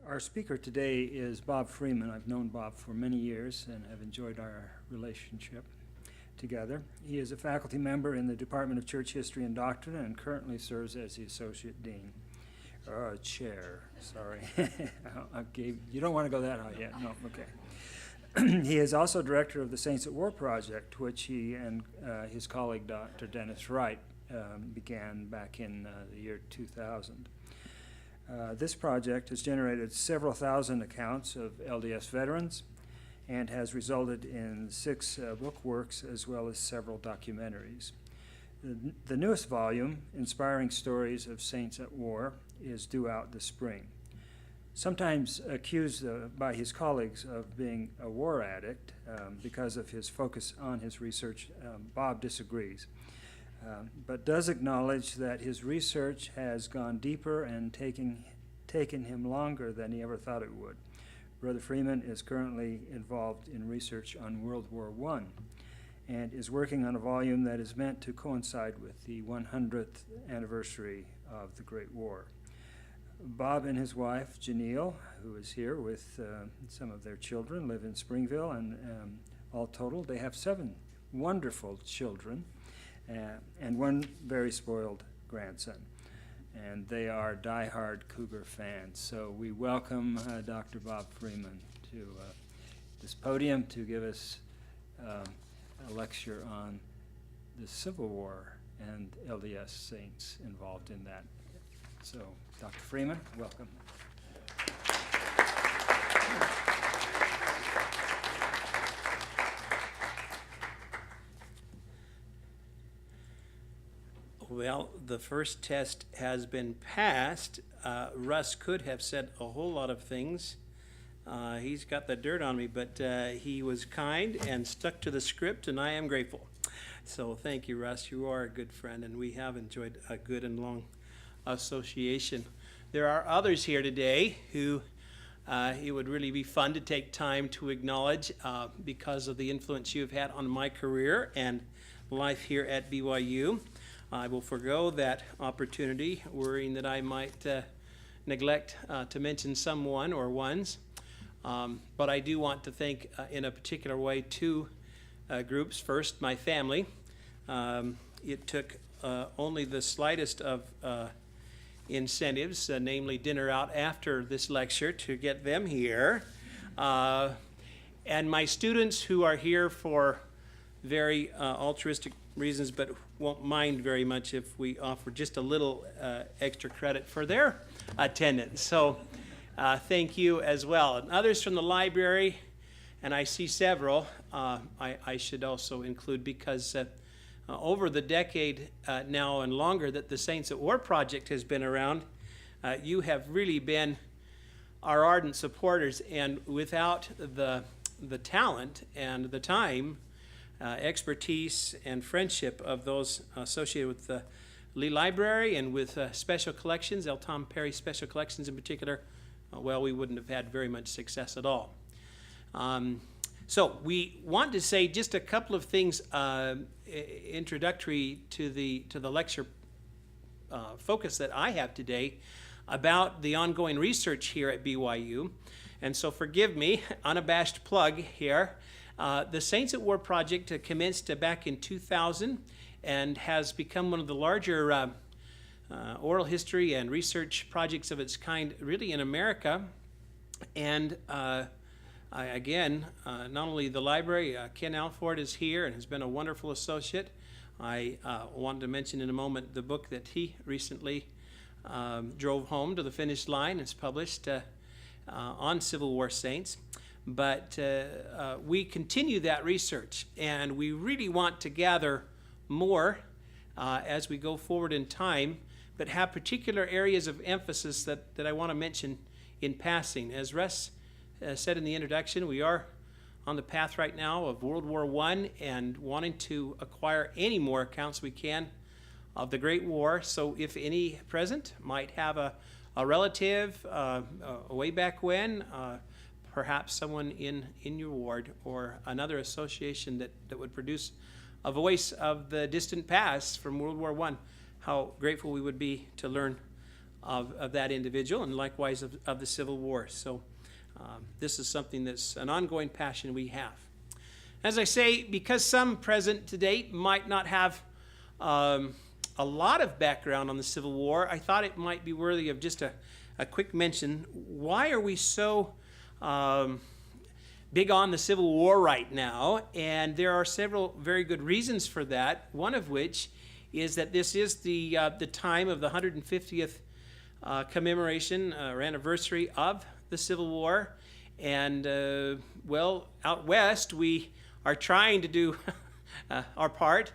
Our speaker today is Bob Freeman. I've known Bob for many years and have enjoyed our relationship together. He is a faculty member in the Department of Church History and Doctrine and currently serves as the Associate Dean. Chair, sorry. You don't want to go that high yet? No, okay. He is also director of the Saints at War Project, which he and his colleague, Dr. Dennis Wright, began back in the year 2000. This project has generated several thousand accounts of LDS veterans and has resulted in 6 book works as well as several documentaries. The newest volume, Inspiring Stories of Saints at War, is due out this spring. Sometimes accused by his colleagues of being a war addict because of his focus on his research, Bob disagrees. But does acknowledge that his research has gone deeper and taken him longer than he ever thought it would. Brother Freeman is currently involved in research on World War I and is working on a volume that is meant to coincide with the 100th anniversary of the Great War. Bob and his wife, Janelle, who is here with some of their children, live in Springville, and all total, they have 7 wonderful children. And 1 very spoiled grandson. And they are diehard Cougar fans. So we welcome Dr. Bob Freeman to this podium to give us a lecture on the Civil War and LDS saints involved in that. So, Dr. Freeman, welcome. Well, the first test has been passed. Russ could have said a whole lot of things. He's got the dirt on me, but he was kind and stuck to the script, and I am grateful. So thank you, Russ. You are a good friend, and we have enjoyed a good and long association. There are others here today who it would really be fun to take time to acknowledge because of the influence you've had on my career and life here at BYU. I will forego that opportunity, worrying that I might neglect to mention someone or ones. But I do want to thank in a particular way 2 groups. First, my family. It took only the slightest of incentives, namely dinner out after this lecture, to get them here. And my students who are here for very altruistic reasons, but won't mind very much if we offer just a little extra credit for their attendance. So thank you as well. And others from the library, and I see several, I should also include because over the decade now and longer that the Saints at War Project has been around, you have really been our ardent supporters, and without the talent and the time, expertise and friendship of those associated with the Lee Library and with special collections, L. Tom Perry Special Collections in particular, well, we wouldn't have had very much success at all. So we want to say just a couple of things introductory to the lecture focus that I have today about the ongoing research here at BYU. And so forgive me, unabashed plug here. The Saints at War Project commenced back in 2000 and has become one of the larger oral history and research projects of its kind really in America. And again, not only the library, Ken Alford is here and has been a wonderful associate. I wanted to mention in a moment the book that he recently drove home to the finish line. It's published on Civil War saints. But we continue that research, and we really want to gather more as we go forward in time, but have particular areas of emphasis that I want to mention in passing. As Russ said in the introduction, we are on the path right now of World War I and wanting to acquire any more accounts we can of the Great War. So if any present might have a relative way back when, perhaps someone in your ward or another association that would produce a voice of the distant past from World War I, how grateful we would be to learn of that individual, and likewise of the Civil War. So this is something that's an ongoing passion we have. As I say, because some present to date might not have a lot of background on the Civil War, I thought it might be worthy of just a quick mention. Why are we so big on the Civil War right now? And there are several very good reasons for that, one of which is that this is the time of the 150th commemoration or anniversary of the Civil War. And, well, out west, we are trying to do our part.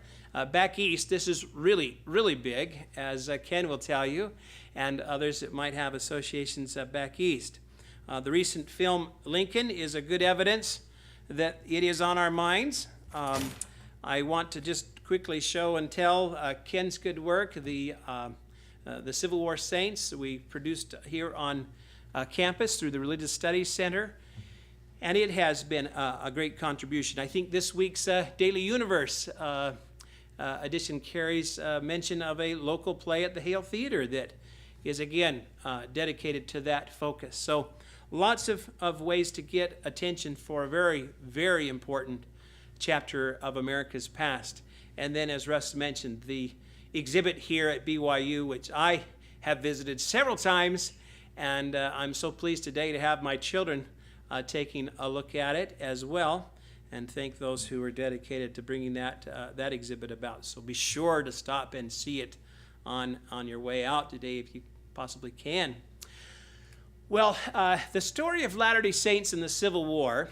Back east, this is really, really big, as Ken will tell you, and others that might have associations back east. The recent film Lincoln is a good evidence that it is on our minds. I want to just quickly show and tell Ken's good work, the Civil War Saints we produced here on campus through the Religious Studies Center, and it has been a great contribution. I think this week's Daily Universe edition carries mention of a local play at the Hale Theater that is again dedicated to that focus. So lots of ways to get attention for a very, very important chapter of America's past. And then, as Russ mentioned, the exhibit here at BYU, which I have visited several times, and I'm so pleased today to have my children taking a look at it as well, and thank those who are dedicated to bringing that exhibit about. So be sure to stop and see it on your way out today if you possibly can. Well, the story of Latter-day Saints in the Civil War.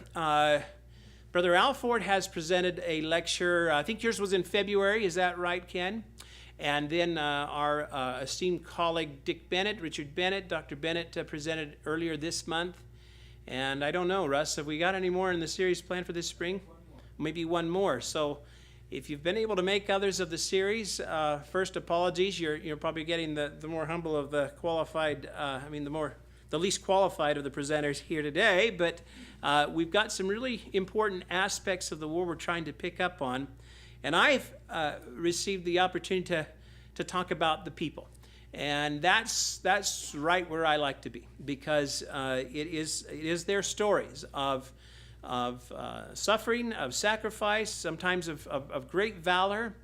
Brother Alford has presented a lecture. I think yours was in February. Is that right, Ken? And then our esteemed colleague Richard Bennett, Dr. Bennett presented earlier this month. And I don't know, Russ, have we got any more in the series planned for this spring? Maybe one more. So if you've been able to make others of the series, first apologies. You're probably getting the more humble of the qualified, the least qualified of the presenters here today, but we've got some really important aspects of the war we're trying to pick up on. And I've received the opportunity to talk about the people. And that's right where I like to be, because it is their stories of suffering, of sacrifice, sometimes of great valor,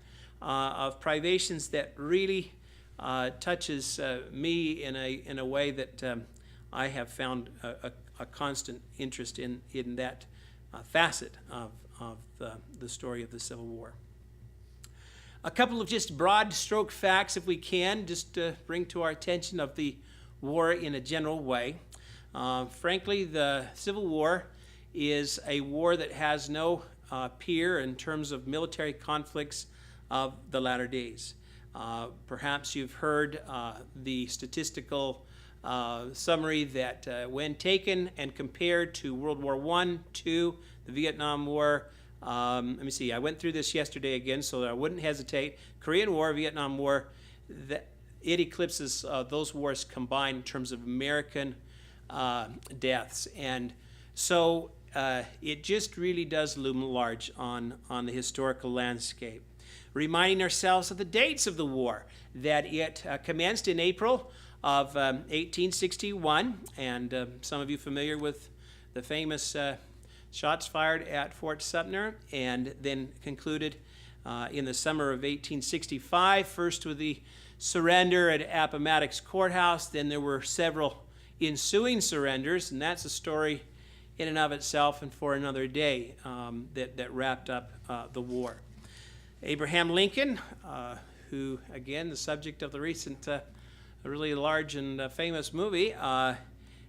of privations that really touches me in a way that I have found a constant interest in that facet of the story of the Civil War. A couple of just broad stroke facts, if we can, just to bring to our attention of the war in a general way. Frankly, the Civil War is a war that has no peer in terms of military conflicts of the latter days. Perhaps you've heard the statistical summary that when taken and compared to World War I, II, the Vietnam War, let me see, I went through this yesterday again so that I wouldn't hesitate. Korean War, Vietnam War, it eclipses those wars combined in terms of American deaths. And so it just really does loom large on the historical landscape. Reminding ourselves of the dates of the war, that it commenced in April of 1861, and some of you familiar with the famous shots fired at Fort Sumter, and then concluded in the summer of 1865, first with the surrender at Appomattox Courthouse. Then there were several ensuing surrenders, and that's a story in and of itself and for another day that wrapped up the war. Abraham Lincoln, who, again, the subject of the recent really large and famous movie,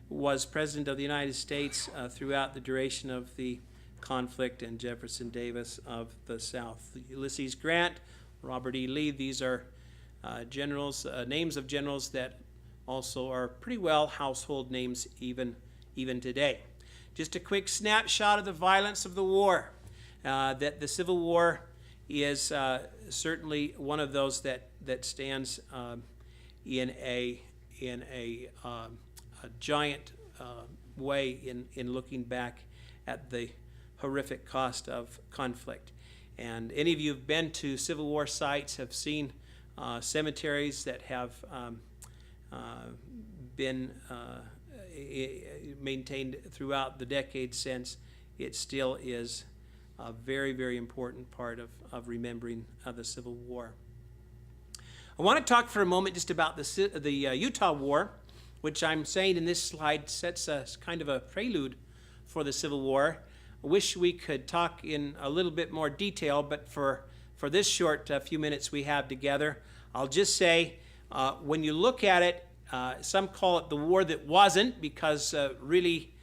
was President of the United States throughout the duration of the conflict, and Jefferson Davis of the South. Ulysses Grant, Robert E. Lee, these are generals, names of generals that also are pretty well household names even today. Just a quick snapshot of the violence of the war. That the Civil War is certainly one of those that stands in a giant way in looking back at the horrific cost of conflict. And any of you who've been to Civil War sites have seen cemeteries that have been maintained throughout the decades since. It still is a very, very important part of remembering the Civil War. I want to talk for a moment just about the Utah War, which I'm saying in this slide sets a kind of a prelude for the Civil War. I wish we could talk in a little bit more detail, but for this short few minutes we have together, I'll just say when you look at it, some call it the war that wasn't, because really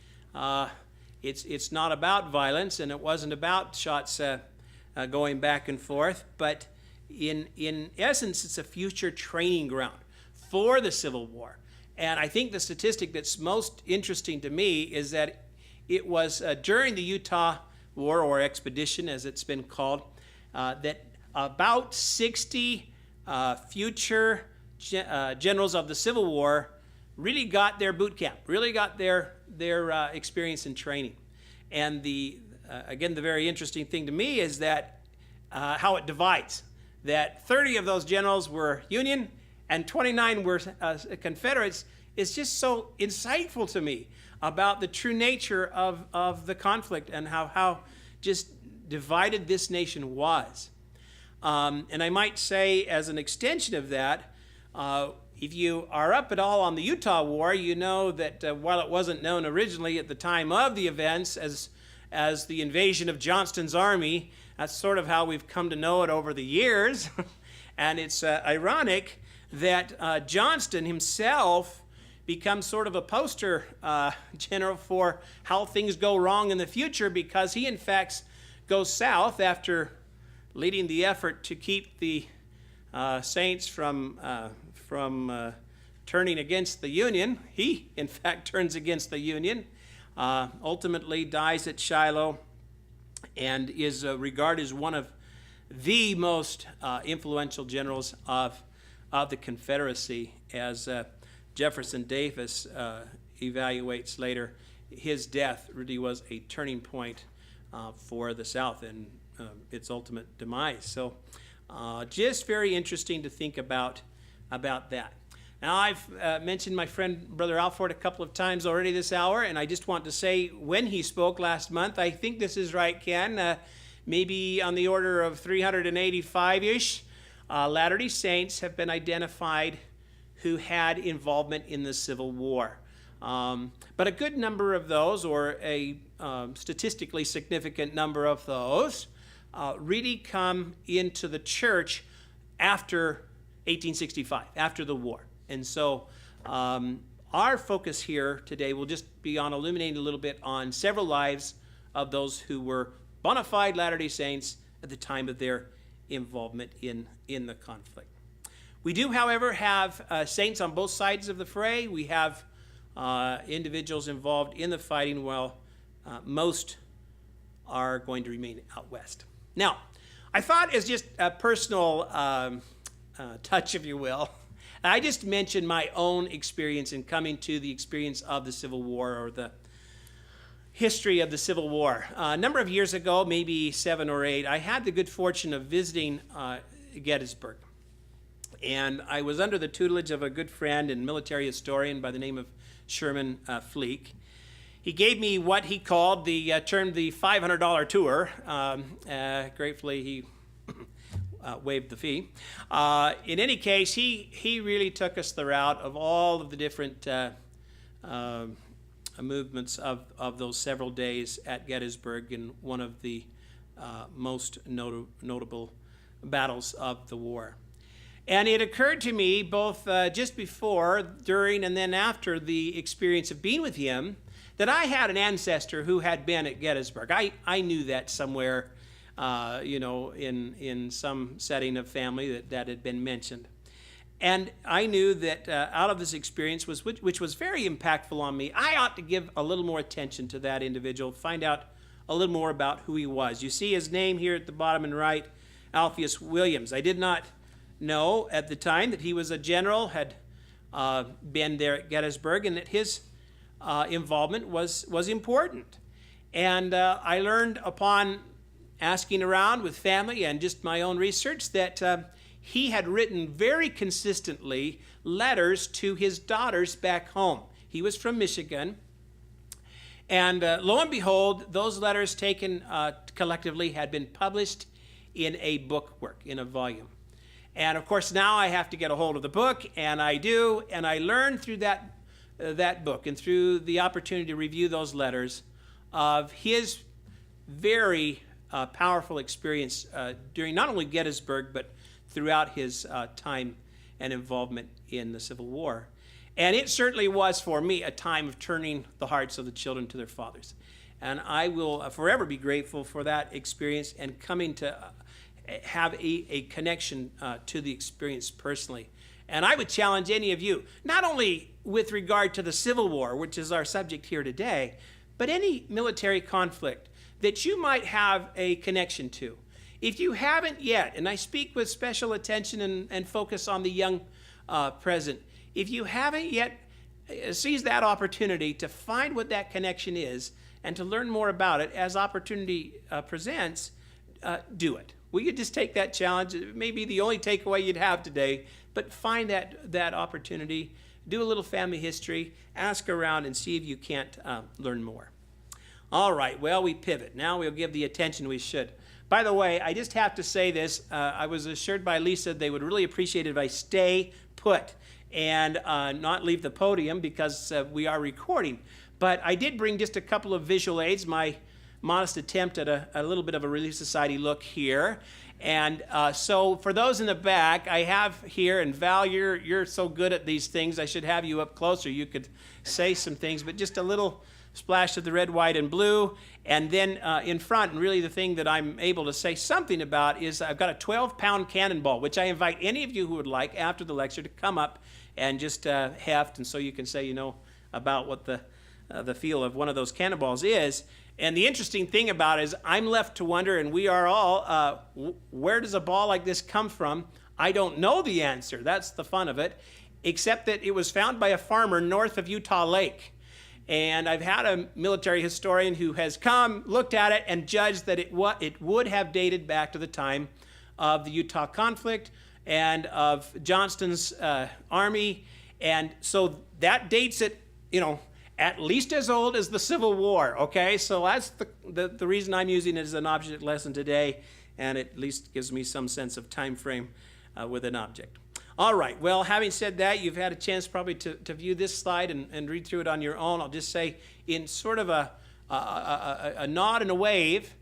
it's not about violence, and it wasn't about shots going back and forth, but in essence it's a future training ground for the Civil War. And I think the statistic that's most interesting to me is that it was during the Utah War, or expedition as it's been called, that about 60 future generals of the Civil War really got their boot camp, really got their experience in training. And again, the very interesting thing to me is that how it divides. That 30 of those generals were Union and 29 were Confederates is just so insightful to me about the true nature of the conflict and how just divided this nation was. And I might say, as an extension of that, if you are up at all on the Utah War, you know that while it wasn't known originally at the time of the events as the invasion of Johnston's army, that's sort of how we've come to know it over the years. And it's ironic that Johnston himself becomes sort of a poster general for how things go wrong in the future, because he in fact goes south after leading the effort to keep the Saints from turning against the Union. He in fact turns against the Union, ultimately dies at Shiloh, and is regarded as one of the most influential generals of the Confederacy. As Jefferson Davis evaluates later, his death really was a turning point for the South and its ultimate demise. So just very interesting to think about that. Now, I've mentioned my friend Brother Alford a couple of times already this hour, and I just want to say, when he spoke last month, I think this is right, Ken, maybe on the order of 385-ish Latter-day Saints have been identified who had involvement in the Civil War. But a good number of those, or a statistically significant number of those, really come into the church after 1865, after the war. And so our focus here today will just be on illuminating a little bit on several lives of those who were bona fide Latter-day Saints at the time of their involvement in the conflict. We do, however, have saints on both sides of the fray. We have individuals involved in the fighting, while most are going to remain out west. Now, I thought, as just a personal touch, if you will, I just mentioned my own experience in coming to the experience of the Civil War, or the history of the Civil War. A number of years ago, maybe 7 or 8, I had the good fortune of visiting Gettysburg. And I was under the tutelage of a good friend and military historian by the name of Sherman Fleek. He gave me what he called the $500 tour. Gratefully, he waived the fee. In any case, he really took us the route of all of the different movements of those several days at Gettysburg, in one of the most notable battles of the war. And it occurred to me both just before, during, and then after the experience of being with him that I had an ancestor who had been at Gettysburg. I knew that somewhere, in some setting of family that had been mentioned. And I knew that out of this experience, which was very impactful on me, I ought to give a little more attention to that individual, find out a little more about who he was. You see his name here at the bottom and right, Alpheus Williams. I did not know at the time that he was a general, had been there at Gettysburg, and that his involvement was important. And I learned upon asking around with family and just my own research that he had written very consistently letters to his daughters back home. He was from Michigan. And lo and behold, those letters taken collectively had been published in a bookwork, in a volume. And of course, now I have to get a hold of the book, and I do, and I learned through that book and through the opportunity to review those letters of his very powerful experience during not only Gettysburg, but throughout his time and involvement in the Civil War. And it certainly was for me a time of turning the hearts of the children to their fathers. And I will forever be grateful for that experience and coming to have a connection to the experience personally. And I would challenge any of you, not only with regard to the Civil War, which is our subject here today, but any military conflict that you might have a connection to. If you haven't yet, and I speak with special attention and focus on the young present, if you haven't yet seized that opportunity to find what that connection is and to learn more about it as opportunity presents, do it. Will you just take that challenge? It may be the only takeaway you'd have today, but find that opportunity, do a little family history, ask around, and see if you can't learn more. All right, well, we pivot. Now we'll give the attention we should. By the way, I just have to say this. I was assured by Lisa they would really appreciate it if I stay put and not leave the podium because we are recording. But I did bring just a couple of visual aids, my modest attempt at a little bit of a Relief Society look here. And so for those in the back, I have here, and Val, you're so good at these things, I should have you up closer. You could say some things, but just a little splash of the red, white, and blue. And then in front, and really the thing that I'm able to say something about is I've got a 12-pound cannonball, which I invite any of you who would like after the lecture to come up and just heft, and so you can say, about what the feel of one of those cannonballs is. And the interesting thing about it is I'm left to wonder, and we are all, where does a ball like this come from? I don't know the answer. That's the fun of it, except that it was found by a farmer north of Utah Lake. And I've had a military historian who has come, looked at it, and judged that it would have dated back to the time of the Utah conflict and of Johnston's army. And so that dates it, at least as old as the Civil War, okay? So that's the reason I'm using it as an object lesson today, and it at least gives me some sense of time frame with an object. All right, well, having said that, you've had a chance probably to view this slide and read through it on your own. I'll just say in sort of a nod and a wave,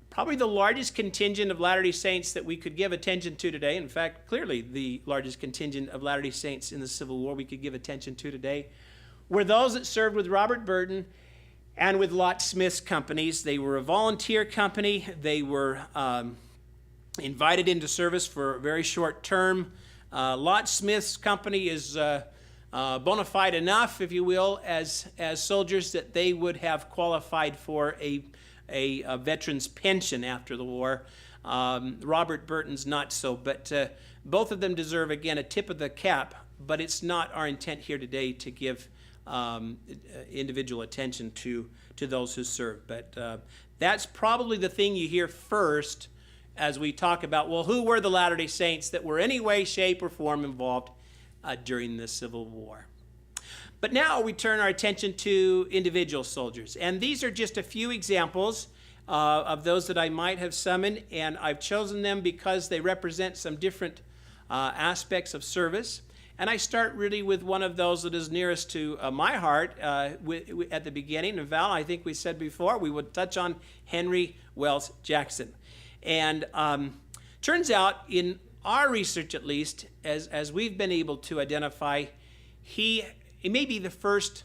probably the largest contingent of Latter-day Saints that we could give attention to today, in fact, clearly the largest contingent of Latter-day Saints in the Civil War we could give attention to today, were those that served with Robert Burton and with Lot Smith's companies. They were a volunteer company. They were invited into service for a very short term. Lot Smith's company is bona fide enough, if you will, as soldiers that they would have qualified for a veteran's pension after the war. Robert Burton's not so, but both of them deserve, again, a tip of the cap, but it's not our intent here today to give individual attention to those who serve. But that's probably the thing you hear first as we talk about, well, who were the Latter-day Saints that were any way, shape, or form involved during the Civil War. But now we turn our attention to individual soldiers. And these are just a few examples of those that I might have summoned, and I've chosen them because they represent some different aspects of service. And I start really with one of those that is nearest to my heart at the beginning. And Val, I think we said before, we would touch on Henry Wells Jackson. And turns out in our research at least, as we've been able to identify, he may be the first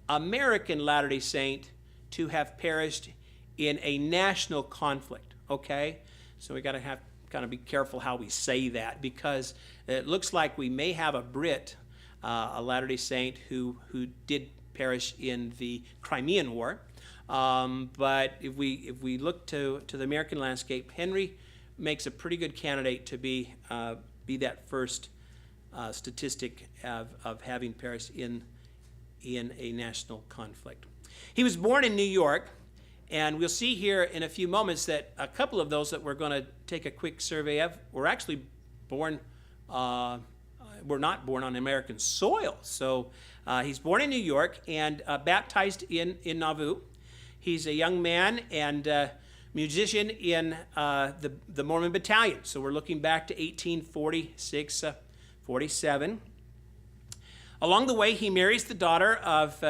American Latter-day Saint to have perished in a national conflict, okay? So we got to have kind of be careful how we say that, because it looks like we may have a Brit, a Latter-day Saint who did perish in the Crimean War. But if we look to the American landscape, Henry makes a pretty good candidate to be that first statistic of having perished in a national conflict. He was born in New York, and we'll see here in a few moments that a couple of those that we're going to take a quick survey of were actually born, were not born on American soil. So he's born in New York and baptized in Nauvoo. He's a young man and musician in the Mormon battalion. So we're looking back to 1846, 47. Along the way, he marries the daughter of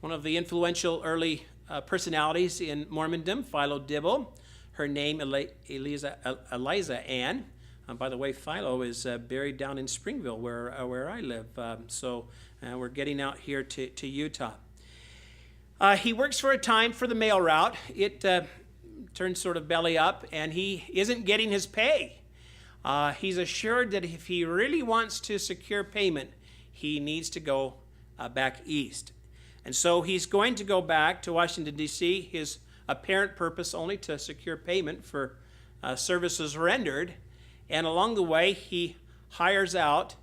one of the influential early personalities in Mormondom, Philo Dibble. Her name, Eliza Ann. By the way, Philo is buried down in Springville, where I live. So we're getting out here to Utah. He works for a time for the mail route. It turns sort of belly up, and he isn't getting his pay. He's assured that if he really wants to secure payment, he needs to go back east. And so he's going to go back to Washington, D.C., his apparent purpose only to secure payment for services rendered. And along the way, he hires out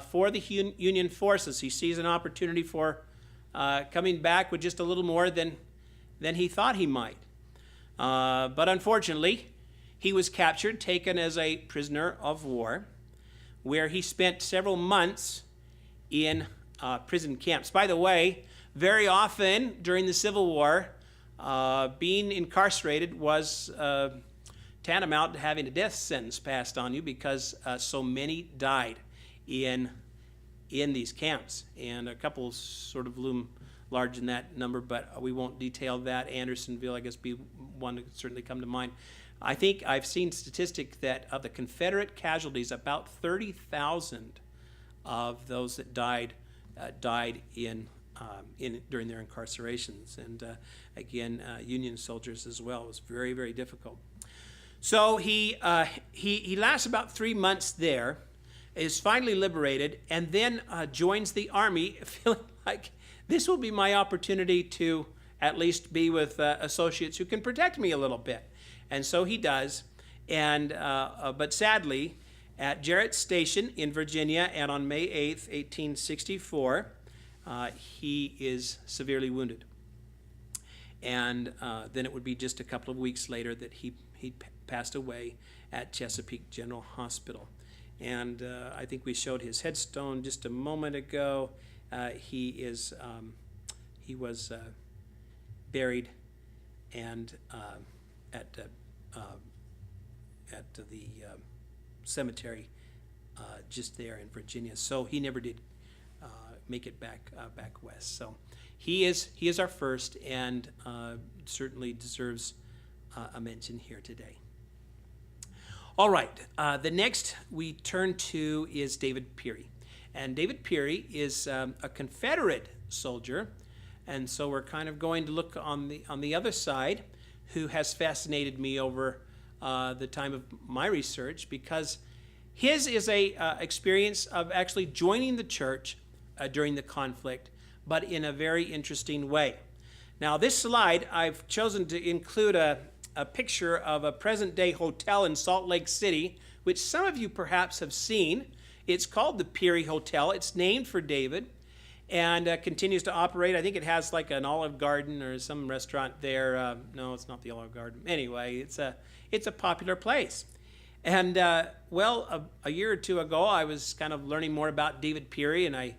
for the Union forces. He sees an opportunity for coming back with just a little more than he thought he might. But unfortunately, he was captured, taken as a prisoner of war, where he spent several months in prison camps. By the way, very often during the Civil War, being incarcerated was tantamount to having a death sentence passed on you, because so many died in these camps. And a couple sort of loom large in that number, but we won't detail that. Andersonville, I guess, be one that could certainly come to mind. I think I've seen statistic that of the Confederate casualties, about 30,000 of those that died during their incarcerations. And again, Union soldiers as well. It was very, very difficult. So he lasts about 3 months there, is finally liberated, and then joins the army, feeling like this will be my opportunity to at least be with associates who can protect me a little bit. And so he does. And but sadly, at Jarrett's Station in Virginia, and on May 8th, 1864, he is severely wounded. And then it would be just a couple of weeks later that he passed away at Chesapeake General Hospital. And I think we showed his headstone just a moment ago. He was buried and at the cemetery just there in Virginia. So he never did make it back west. So he is our first, and certainly deserves a mention here today. All right, the next we turn to is David Peery. And David Peery is a Confederate soldier, and so we're kind of going to look on the other side, who has fascinated me over the time of my research, because his is a experience of actually joining the church during the conflict, but in a very interesting way. Now, this slide, I've chosen to include a picture of a present-day hotel in Salt Lake City, which some of you perhaps have seen. It's called the Peery Hotel. It's named for David, and continues to operate. I think it has like an Olive Garden or some restaurant there. No, it's not the Olive Garden. Anyway, it's a popular place. And well, a year or two ago, I was kind of learning more about David Peery, and I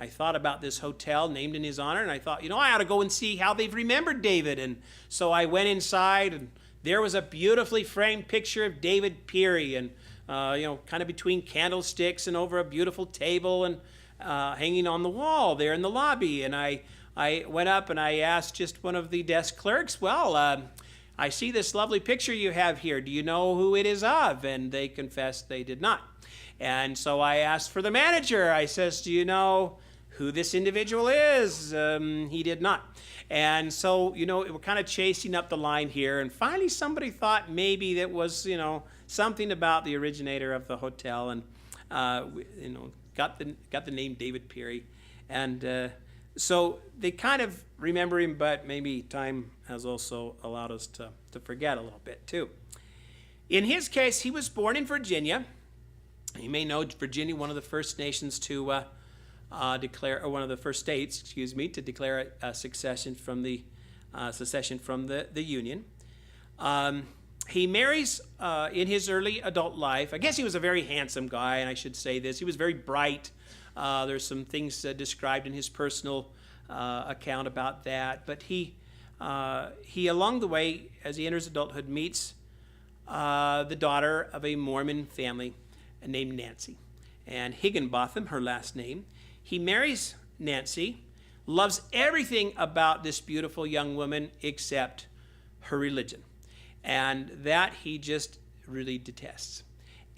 thought about this hotel named in his honor, and I thought, I ought to go and see how they've remembered David. And so I went inside, and there was a beautifully framed picture of David Peery, and kind of between candlesticks and over a beautiful table, and hanging on the wall there in the lobby. And I went up and I asked just one of the desk clerks, well, I see this lovely picture you have here. Do you know who it is of? And they confessed they did not. And so I asked for the manager. I says, do you know who this individual is? He did not. And so, we're kind of chasing up the line here. And finally somebody thought maybe that was, something about the originator of the hotel. And, got the name David Peery. And so they kind of remember him, but maybe time has also allowed us to forget a little bit too. In his case, he was born in Virginia. You may know Virginia, one of the first nations to declare, or one of the first states, to declare a secession from the Union. He marries in his early adult life. I guess he was a very handsome guy, and I should say this. He was very bright. There's some things described in his personal account about that. But he along the way, as he enters adulthood, meets the daughter of a Mormon family named Nancy. And Higginbotham, her last name. He marries Nancy, loves everything about this beautiful young woman except her religion. And that he just really detests.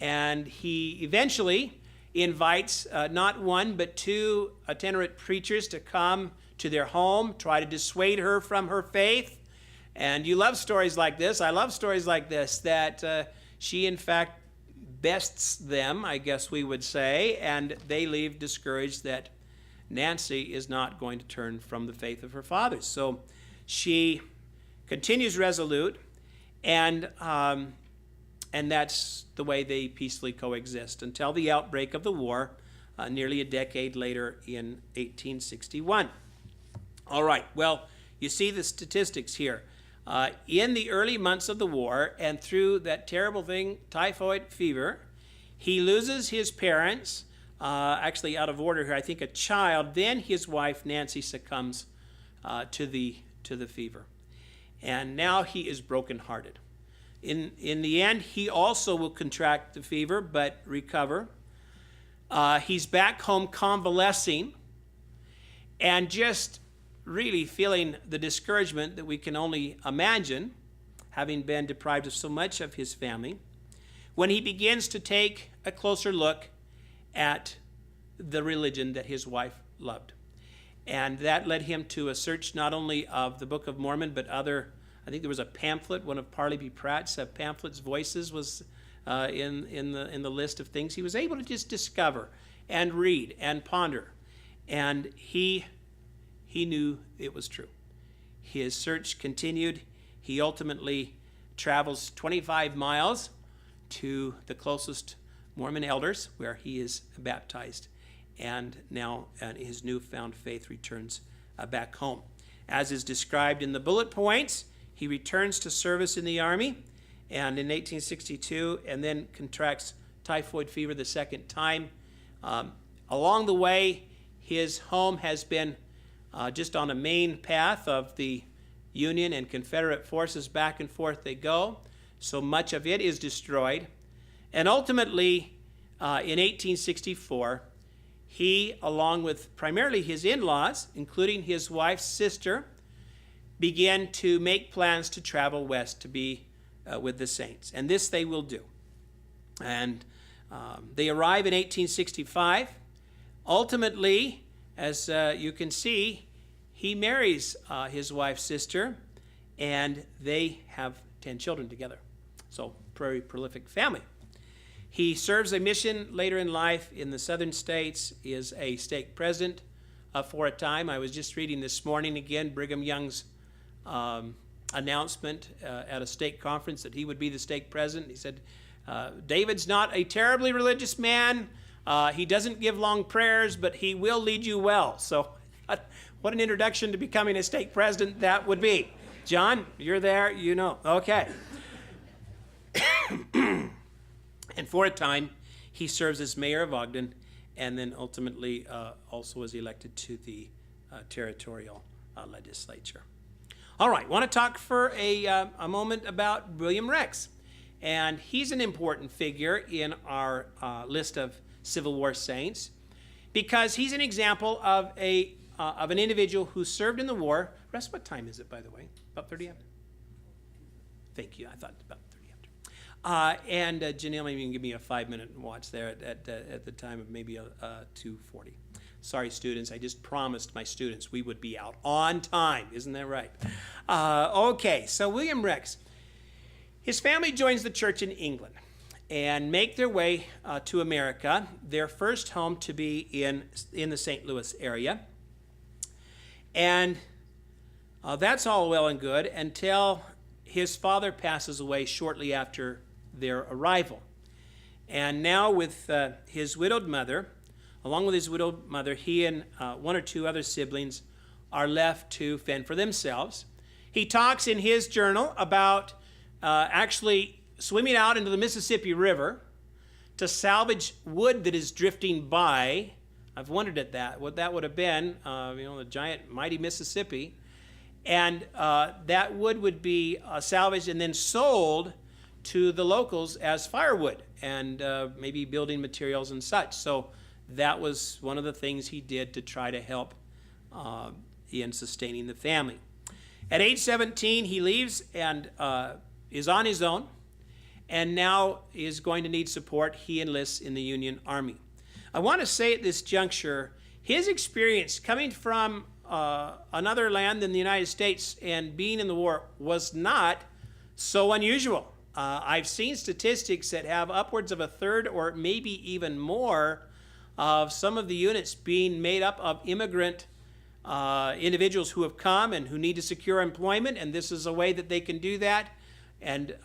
And he eventually invites not one but two itinerant preachers to come to their home, try to dissuade her from her faith. And you love stories like this. I love stories like this, that she in fact bests them, I guess we would say, and they leave discouraged that Nancy is not going to turn from the faith of her fathers. So she continues resolute, and that's the way they peacefully coexist until the outbreak of the war nearly a decade later in 1861. All right, well, you see the statistics here. In the early months of the war, and through that terrible thing, typhoid fever, he loses his parents, actually out of order here, I think a child. Then his wife, Nancy, succumbs to the fever. And now he is brokenhearted. In the end, he also will contract the fever, but recover. He's back home convalescing and just really feeling the discouragement that we can only imagine, having been deprived of so much of his family, when he begins to take a closer look at the religion that his wife loved. And that led him to a search not only of the Book of Mormon, but other, I think there was a pamphlet, one of Parley B. Pratt's pamphlets, Voices, was in the list of things he was able to just discover and read and ponder. And he knew it was true. His search continued. He ultimately travels 25 miles to the closest Mormon elders, where he is baptized, and now his newfound faith returns back home. As is described in the bullet points, he returns to service in the Army, and in 1862, and then contracts typhoid fever the second time. Along the way, his home has been just on a main path of the Union and Confederate forces. Back and forth they go. So much of it is destroyed. And ultimately, in 1864, he, along with primarily his in-laws, including his wife's sister, began to make plans to travel west to be with the saints. And this they will do. And they arrive in 1865. Ultimately, as you can see, he marries his wife's sister, and they have 10 children together. So, very prolific family. He serves a mission later in life in the southern states, is a stake president for a time. I was just reading this morning again Brigham Young's announcement at a stake conference that he would be the stake president. He said, David's not a terribly religious man. He doesn't give long prayers, but he will lead you well. So what an introduction to becoming a stake president that would be. John, you're there, you know. Okay. And for a time, he serves as mayor of Ogden, and then ultimately also was elected to the territorial legislature. All right, want to talk for a moment about William Rex. And he's an important figure in our list of Civil War saints because he's an example of an individual who served in the war. Russ, what time is it, by the way? About 30 after? Thank you. I thought about 30 after. And Janelle, maybe you can give me a 5-minute watch there at the time of maybe 2:40. Sorry, students. I just promised my students we would be out on time. Isn't that right? Okay, so William Rex. His family joins the church in England and make their way to America, their first home to be in the St. Louis area. And that's all well and good until his father passes away shortly after their arrival. And now with his widowed mother, along with his widowed mother, he and one or two other siblings are left to fend for themselves. He talks in his journal about actually swimming out into the Mississippi River to salvage wood that is drifting by. I've wondered at that, what that would have been, the giant, mighty Mississippi. And that wood would be salvaged and then sold to the locals as firewood and maybe building materials and such. So that was one of the things he did to try to help in sustaining the family. At age 17, he leaves and is on his own, and now is going to need support. He enlists in the Union Army. I want to say at this juncture, his experience coming from another land than the United States and being in the war was not so unusual. I've seen statistics that have upwards of a third or maybe even more of some of the units being made up of immigrant individuals who have come and who need to secure employment, and this is a way that they can do that, and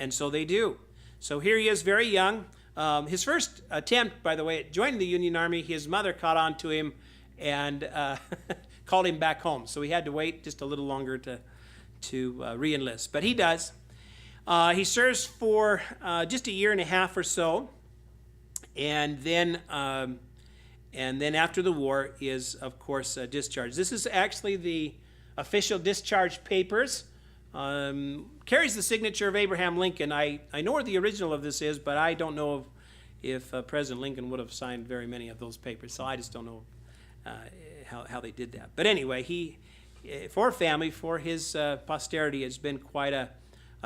so they do. So here he is, very young. His first attempt, by the way, at joining the Union Army, his mother caught on to him and called him back home. So he had to wait just a little longer to re-enlist. But he does. He serves for just a year and a half or so, and then after the war is, of course, discharged. This is actually the official discharge papers. Carries the signature of Abraham Lincoln. I know where the original of this is, but I don't know if President Lincoln would have signed very many of those papers, so I just don't know how they did that. But anyway, he, for family, for his posterity, has been quite a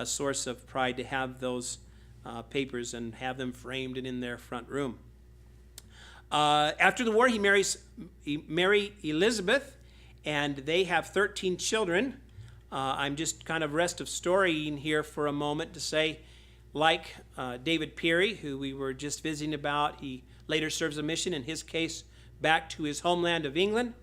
source of pride to have those papers and have them framed and in their front room. After the war, he marries Mary Elizabeth, and they have 13 children. I'm just kind of rest of storying here for a moment to say, like David Peery, who we were just visiting about, he later serves a mission, in his case, back to his homeland of England,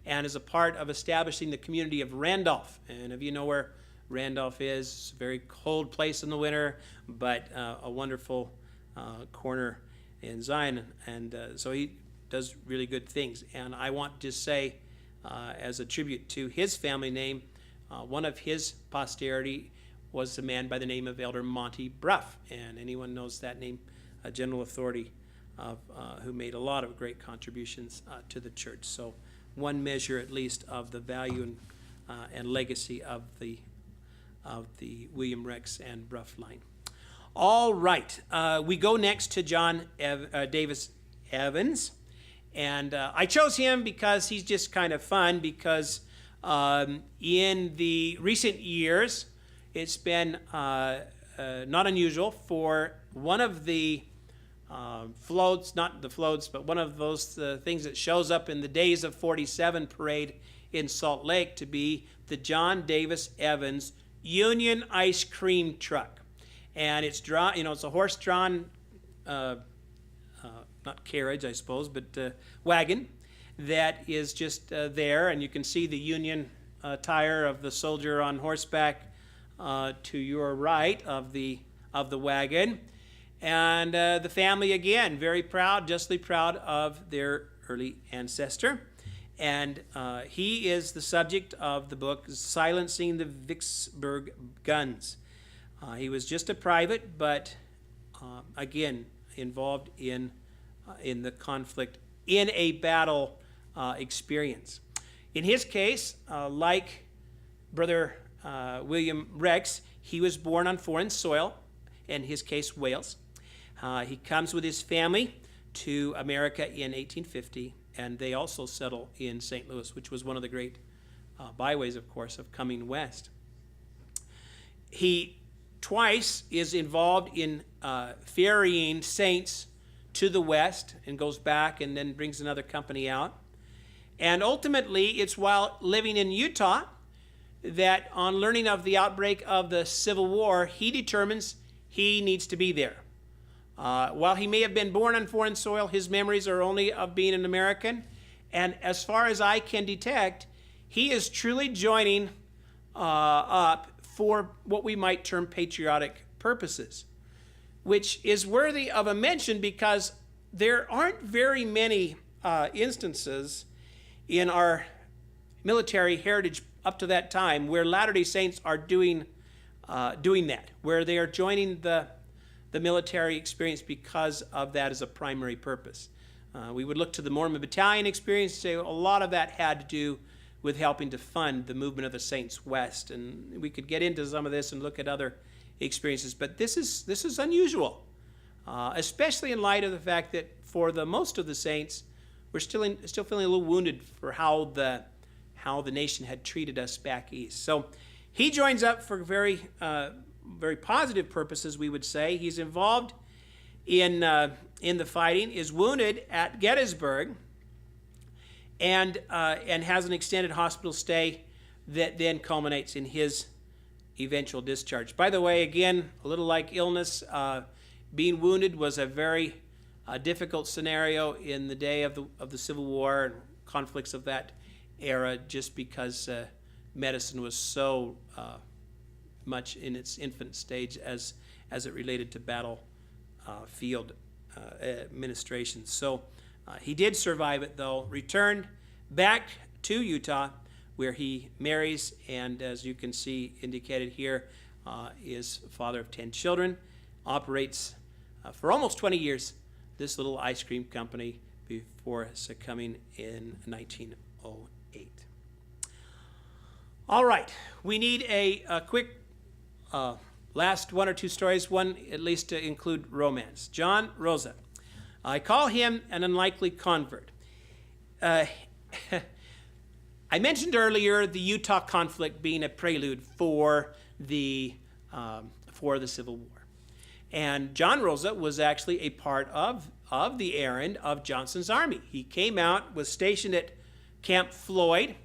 and is a part of establishing the community of Randolph. And if you know where Randolph is, it's a very cold place in the winter, but a wonderful corner in Zion. And so he does really good things. And I want to say, as a tribute to his family name, one of his posterity was a man by the name of Elder Monty Bruff, and anyone knows that name, a general authority who made a lot of great contributions to the church. So one measure, at least, of the value and legacy of the William Rex and Bruff line. All right, we go next to John Davis Evans, and I chose him because he's just kind of fun, because in the recent years, it's been not unusual for one of the floats, not the floats, but one of those things that shows up in the Days of 47 parade in Salt Lake to be the John Davis Evans Union Ice Cream Truck. And it's it's a horse-drawn, not carriage, I suppose, but wagon that is just there, and you can see the Union attire of the soldier on horseback to your right of the wagon, and the family, again, very proud, justly proud of their early ancestor, and he is the subject of the book Silencing the Vicksburg Guns. He was just a private, but again involved in the conflict in a battle experience. In his case, like Brother William Rex, he was born on foreign soil, in his case, Wales. He comes with his family to America in 1850, and they also settle in St. Louis, which was one of the great byways, of course, of coming west. He twice is involved in ferrying saints to the west and goes back and then brings another company out. And ultimately, it's while living in Utah that on learning of the outbreak of the Civil War, he determines he needs to be there. While he may have been born on foreign soil, his memories are only of being an American. And as far as I can detect, he is truly joining up for what we might term patriotic purposes, which is worthy of a mention because there aren't very many instances in our military heritage up to that time where Latter-day Saints are doing that, where they are joining the military experience because of that as a primary purpose. We would look to the Mormon battalion experience and say a lot of that had to do with helping to fund the movement of the Saints west. And we could get into some of this and look at other experiences, but this is unusual, especially in light of the fact that for the most of the Saints, we're still feeling a little wounded for how the nation had treated us back east. So he joins up for very positive purposes, we would say. He's involved in the fighting, is wounded at Gettysburg, and has an extended hospital stay that then culminates in his eventual discharge. By the way, again, a little like illness, being wounded was a very difficult scenario in the day of the Civil War and conflicts of that era, just because medicine was so much in its infant stage as it related to battlefield administration. So he did survive it, though, returned back to Utah, where he marries, and as you can see indicated here, is father of 10 children, operates for almost 20 years this little ice cream company before succumbing in 1908. All right, we need a quick last one or two stories, one at least to include romance. John Rozsa. I call him an unlikely convert. I mentioned earlier the Utah conflict being a prelude for the Civil War. And John Rozsa was actually a part of the errand of Johnston's army. He came out, was stationed at Camp Floyd.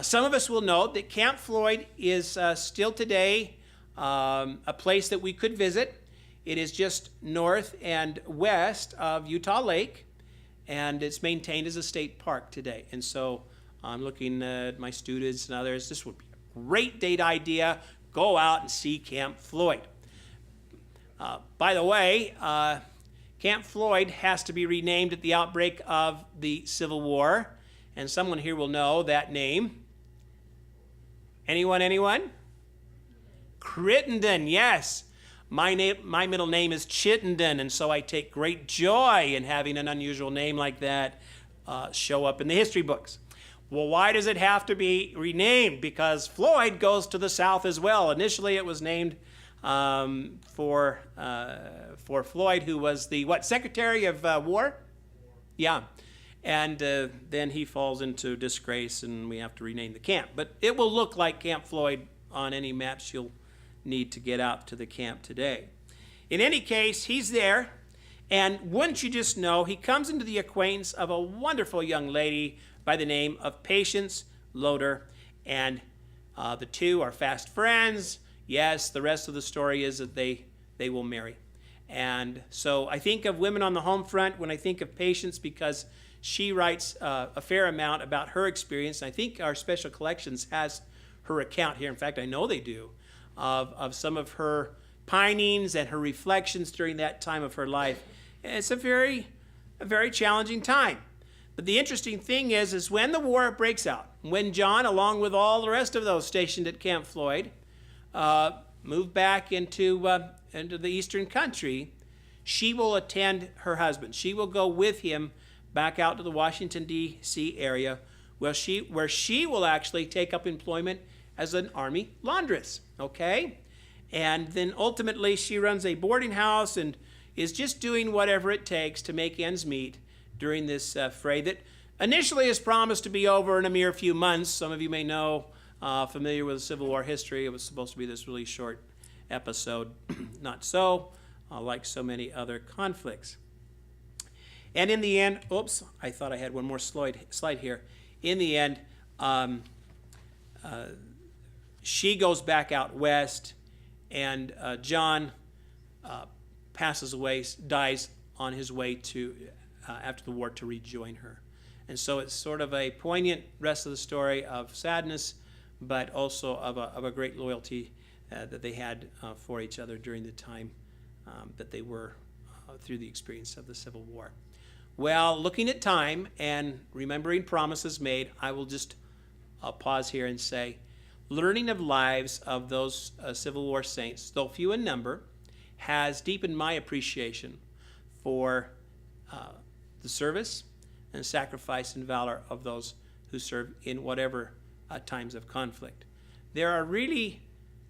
Some of us will note that Camp Floyd is still today a place that we could visit. It is just north and west of Utah Lake, and it's maintained as a state park today. And so I'm looking at my students and others. This would be a great date idea. Go out and see Camp Floyd. By the way, Camp Floyd has to be renamed at the outbreak of the Civil War, and someone here will know that name. Anyone? Crittenden, yes. My middle name is Chittenden, and so I take great joy in having an unusual name like that show up in the history books. Well, why does it have to be renamed? Because Floyd goes to the south as well. Initially, it was named for Floyd, who was the Secretary of War? Yeah. And then he falls into disgrace, and we have to rename the camp. But it will look like Camp Floyd on any maps you'll need to get out to the camp today. In any case, he's there, and wouldn't you just know, he comes into the acquaintance of a wonderful young lady by the name of Patience Loader, and the two are fast friends. Yes, the rest of the story is that they will marry. And so I think of Women on the Home Front when I think of Patience, because she writes a fair amount about her experience. I think our special collections has her account here. In fact, I know they do, of some of her pinings and her reflections during that time of her life. And it's a very challenging time. But the interesting thing is when the war breaks out, when John, along with all the rest of those stationed at Camp Floyd, moved back into the eastern country, she will attend her husband. She will go with him back out to the Washington, D.C. area, where she will actually take up employment as an army laundress, okay? And then ultimately she runs a boarding house and is just doing whatever it takes to make ends meet during this fray that initially is promised to be over in a mere few months. Some of you may know, familiar with Civil War history, it was supposed to be this really short episode. Not so, like so many other conflicts. And in the end, oops, I thought I had one more slide here. In the end, she goes back out west, and John passes away, dies on his way to, after the war, to rejoin her. And so it's sort of a poignant rest of the story of sadness, but also of a great loyalty that they had for each other during the time that they were through the experience of the Civil War. Well, looking at time and remembering promises made, I will just pause here and say, learning of lives of those Civil War saints, though few in number, has deepened my appreciation for the service and sacrifice and valor of those who serve in whatever times of conflict. There are really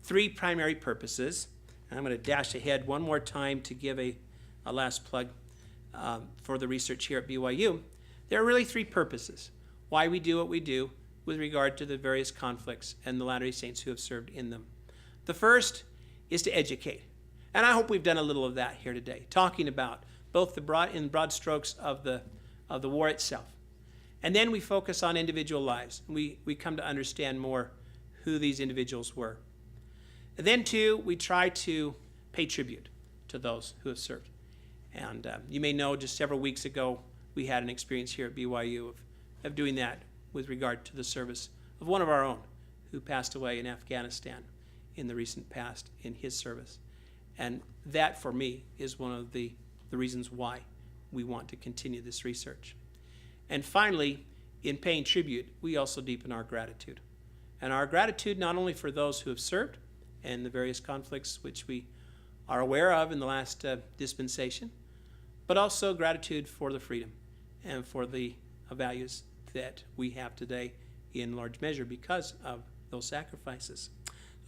three primary purposes. And I'm going to dash ahead one more time to give a last plug for the research here at BYU. There are really three purposes why we do what we do with regard to the various conflicts and the Latter-day Saints who have served in them. The first is to educate. And I hope we've done a little of that here today, talking about both the broad strokes of the war itself. And then we focus on individual lives. We come to understand more who these individuals were. And then, too, we try to pay tribute to those who have served. And you may know just several weeks ago, we had an experience here at BYU of doing that with regard to the service of one of our own who passed away in Afghanistan in the recent past in his service. And that, for me, is one of the reasons why we want to continue this research. And finally, in paying tribute, we also deepen our gratitude. And our gratitude not only for those who have served and the various conflicts which we are aware of in the last dispensation, but also gratitude for the freedom and for the values that we have today in large measure because of those sacrifices.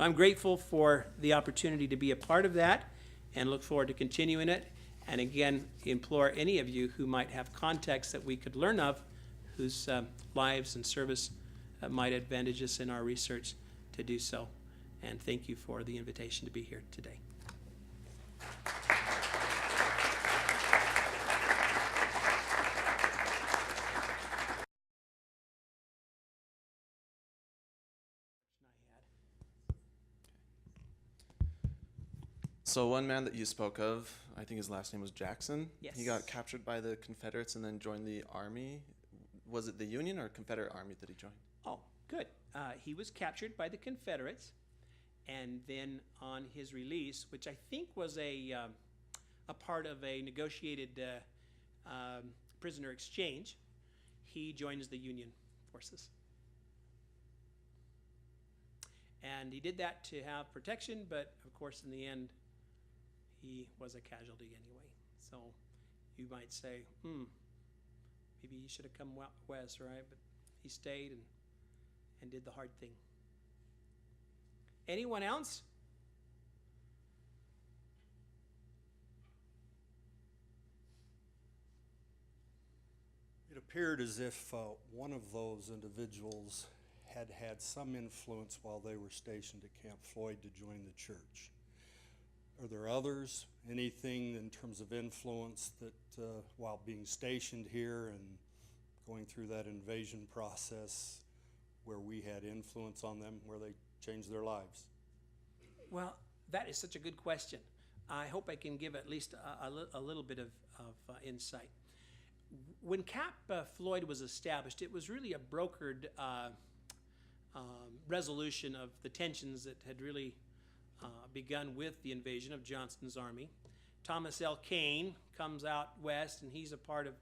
I'm grateful for the opportunity to be a part of that and look forward to continuing it. And again, implore any of you who might have contacts that we could learn of, whose lives and service might advantage us in our research, to do so. And thank you for the invitation to be here today. So one man that you spoke of, I think his last name was Jackson. Yes. He got captured by the Confederates and then joined the Army. Was it the Union or Confederate Army that he joined? Oh, good. He was captured by the Confederates, and then on his release, which I think was a part of a negotiated prisoner exchange, he joins the Union forces. And he did that to have protection, but of course in the end, he was a casualty anyway. So you might say, maybe he should have come west, right? But he stayed and did the hard thing. Anyone else? It appeared as if one of those individuals had had some influence while they were stationed at Camp Floyd to join the church. Are there others? Anything in terms of influence that while being stationed here and going through that invasion process where we had influence on them, where they changed their lives? Well, that is such a good question. I hope I can give at least a little bit of insight. When Camp Floyd was established, it was really a brokered resolution of the tensions that had really begun with the invasion of Johnston's army. Thomas L. Kane comes out west, and he's a part of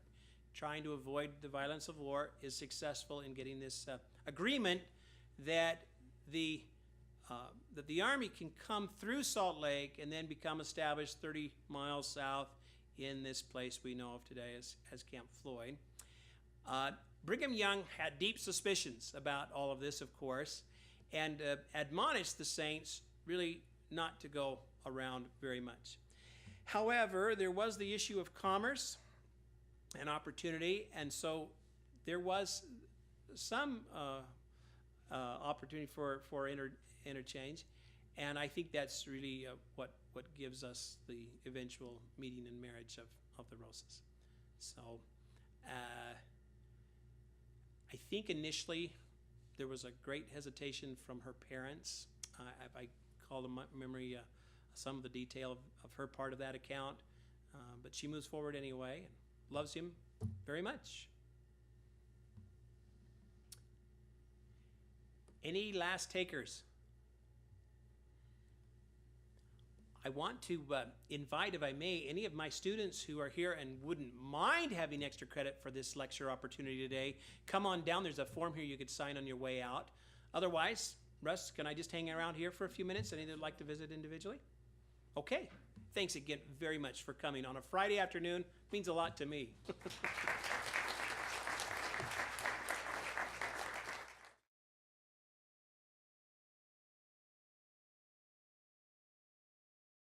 trying to avoid the violence of war, is successful in getting this agreement that the army can come through Salt Lake and then become established 30 miles south in this place we know of today as Camp Floyd. Brigham Young had deep suspicions about all of this, of course, and admonished the saints really not to go around very much. However, there was the issue of commerce and opportunity, and so there was some opportunity for interchange. And I think that's really what gives us the eventual meeting and marriage of the Rossas. So I think initially there was a great hesitation from her parents. I call to memory some of the detail of her part of that account, but she moves forward anyway and loves him very much. Any last takers? I want to invite, if I may, any of my students who are here and wouldn't mind having extra credit for this lecture opportunity today, come on down. There's a form here you could sign on your way out. Otherwise, Russ, can I just hang around here for a few minutes? Any that would like to visit individually? Okay. Thanks again very much for coming on a Friday afternoon. Means a lot to me.